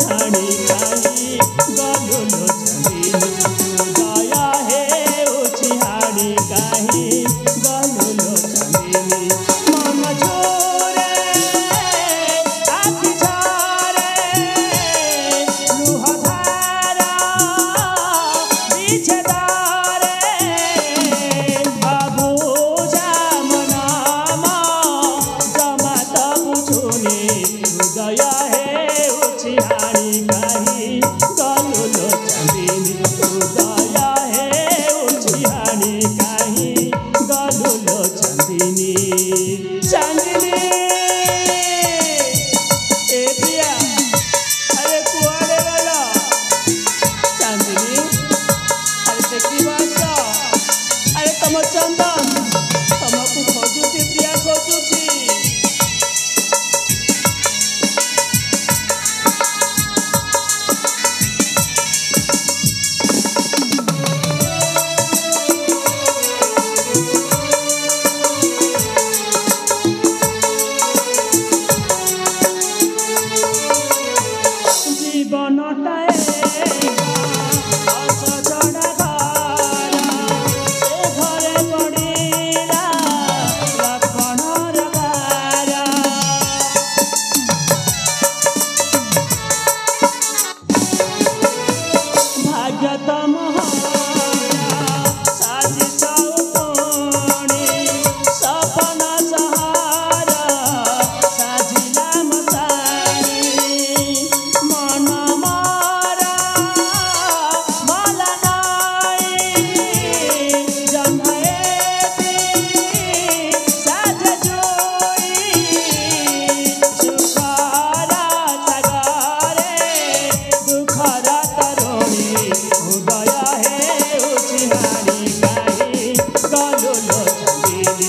हाणी काहे गलु लो चांदनी दया हेउछि हाणी काहे गलु लो चांदनी मन झोरे आखि झरे लुह धारा बिछे दया हेउछि हाणी काहे गलु लो चांदनी दया हेउछि हाणी काहे गलु लो चांदनी चांदनी ए प्रिया अरे कुआरे गला चांदनी अरे देखिबा अरे तम चंदन तमको खोजुची प्रिया खोजुची জীবনটায় অসজড়া ঘর সে ঘরে পড়িলা লক্ষণর গার ভাগ্যতম সাজি চৌকণি সপন সহার সাজিলা মশানি मन मारा माला नाई जन्मए साज जोई सुखारा सागरे दुखरा तरुणी दया हेउछि हाणी काहे गलु लो चांदनी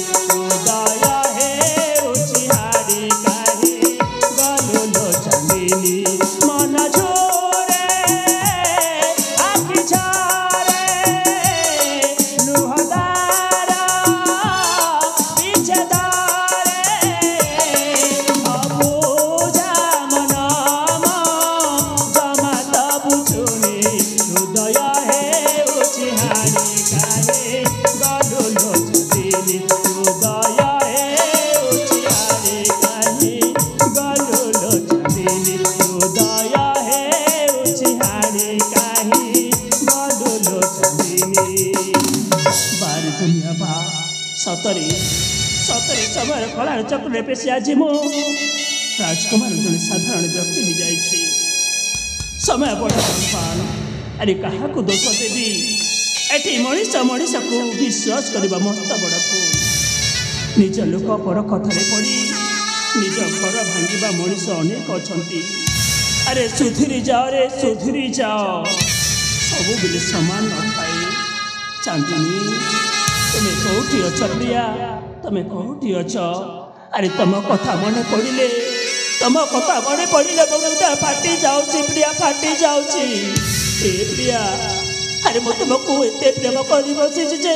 दया हेउछि हाणी काहे गलु लो चांदनी मन झोरे आखि झरे लुह धारा बिछे धारे अबुझा मन जमा त बुझुनी दया हेउछि हाणी काहे गलु लो चांदनी दया हेउछि हाणी काहे गलु लो चांदनी दया हेउछि हाणी काहे गलु लो चांदनी बारे दुनिया बा सतरे सतरे समय कलार चक्रे पेशी आज मो राजकुमार जड़े साधारण व्यक्ति हो जाइए समय बड़ा पान अरे क्या दोष देवी एटी मनीष मनीष को विश्वास करवा मस्त बड़ भूल निज लोक पर कथार पड़ी निज घर भांगा मनीष अनेक अच्छा अरे सुधीरी जाओ रे सुधीरी जाओ सब बेले समान न थाए चांदनी तुम्हें कौटी अच प्रिया तुम्हें कौटी अच अरे तुम कथा मन पड़े तुम कथा मन पड़े मुझे फाटी जाऊँगी प्रिया फाटी जाऊँगी ए प्रिया अरे मु तुमको एत प्रेम कर बसी जे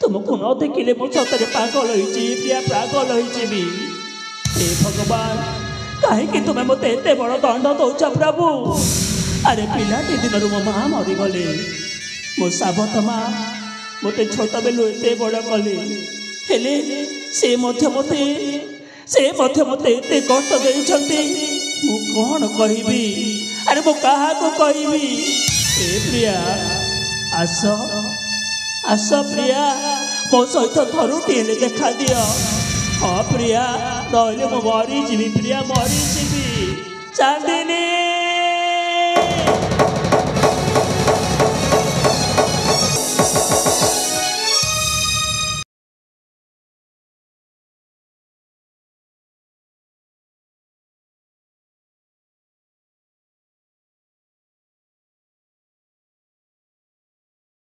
तुमको न देखिले मो सतरे पागल होइछि प्रिया पागल होइछि हे भगवान कहीं तुम्हें मत एत बड़ दंड दौच प्रभु अरे पिलाटी दिन मो माँ मरीगले मो साबत माँ मत छोट बेलू एत बड़ कले हेले से मते एत कष्ट देउछंती मु कौन कहबी अरे मु कहा को कहबी ए प्रिया आस आस प्रिया मो सहित थरुटी देखा दियो हाँ प्रिया नहले मो मरीजी प्रिया मरीजी चांदनी।